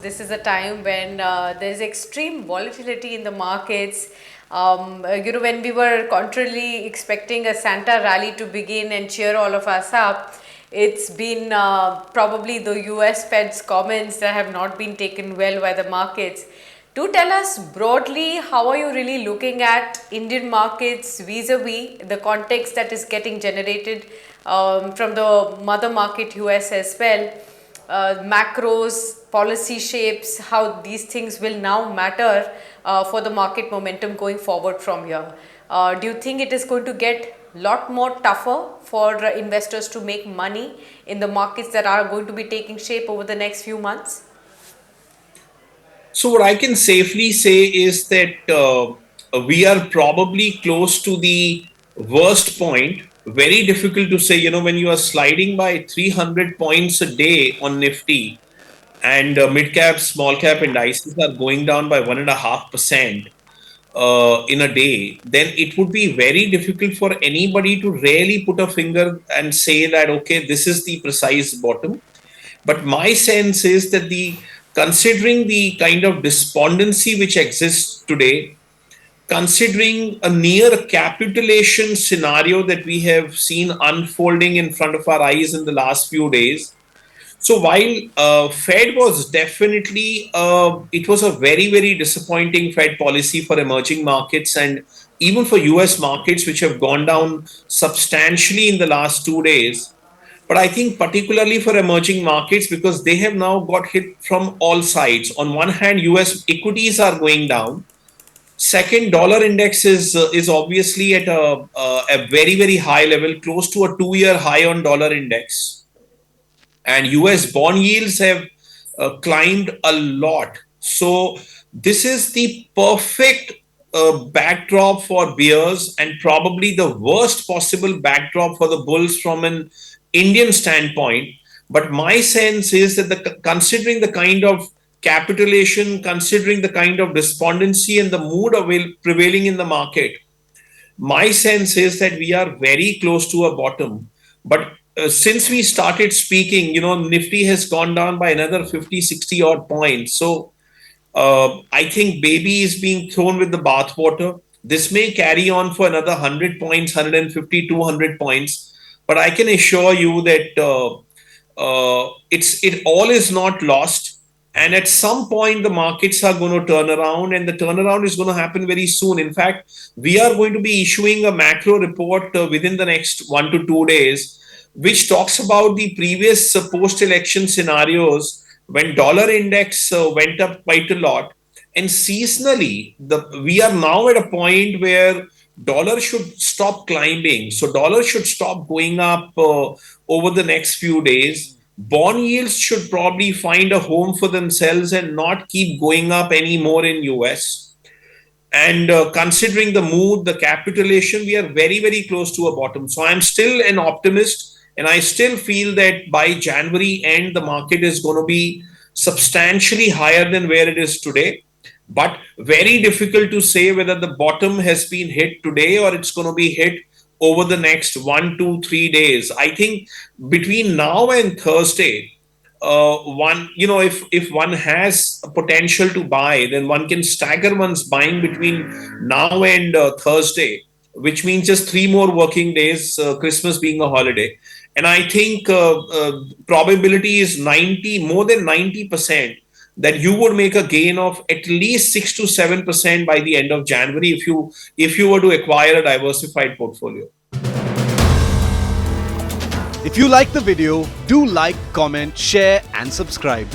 This is a time when there is extreme volatility in the markets. When we were contrarily expecting a Santa rally to begin and cheer all of us up, it's been probably the US Fed's comments that have not been taken well by the markets. Do tell us broadly, how are you really looking at Indian markets vis-a-vis the context that is getting generated from the mother market US as well? Macros, policy shapes, how these things will now matter for the market momentum going forward from here. Do you think it is going to get a lot more tougher for investors to make money in the markets that are going to be taking shape over the next few months? So what I can safely say is that we are probably close to the worst point. Very difficult to say, when you are sliding by 300 points a day on Nifty and mid cap, small cap indices are going down by 1.5% in a day, then it would be very difficult for anybody to really put a finger and say that, okay, this is the precise bottom. But my sense is that considering the kind of despondency which exists today, considering a near capitulation scenario that we have seen unfolding in front of our eyes in the last few days. So while Fed was definitely, it was a very, very disappointing Fed policy for emerging markets and even for US markets, which have gone down substantially in the last 2 days. But I think particularly for emerging markets, because they have now got hit from all sides. On one hand, US equities are going down. Second, dollar index is obviously at a very, very high level, close to a 2-year high on dollar index. And US bond yields have climbed a lot. So this is the perfect backdrop for bears and probably the worst possible backdrop for the bulls from an Indian standpoint. But my sense is that considering the kind of capitulation, considering the kind of despondency and the mood prevailing in the market, my sense is that we are very close to a bottom. But since we started speaking, Nifty has gone down by another 50, 60 odd points. So I think baby is being thrown with the bathwater. This may carry on for another 100 points, 150, 200 points. But I can assure you that it all is not lost. And at some point, the markets are going to turn around, and the turnaround is going to happen very soon. In fact, we are going to be issuing a macro report within the next 1 to 2 days, which talks about the previous post-election scenarios when dollar index went up quite a lot. And seasonally, we are now at a point where dollar should stop climbing. So dollar should stop going up over the next few days. Bond yields should probably find a home for themselves and not keep going up anymore in US. And considering the mood, the capitulation, we are very, very close to a bottom. So I'm still an optimist, and I still feel that by January end, the market is going to be substantially higher than where it is today. But very difficult to say whether the bottom has been hit today or it's going to be hit over the next 1, 2, 3 days. I think between now and Thursday, if one has a potential to buy, then one can stagger one's buying between now and Thursday, which means just 3 more working days, Christmas being a holiday. And I think probability is more than 90% that you would make a gain of at least 6 to 7% by the end of January if you were to acquire a diversified portfolio. If you like the video, do like, comment, share and subscribe.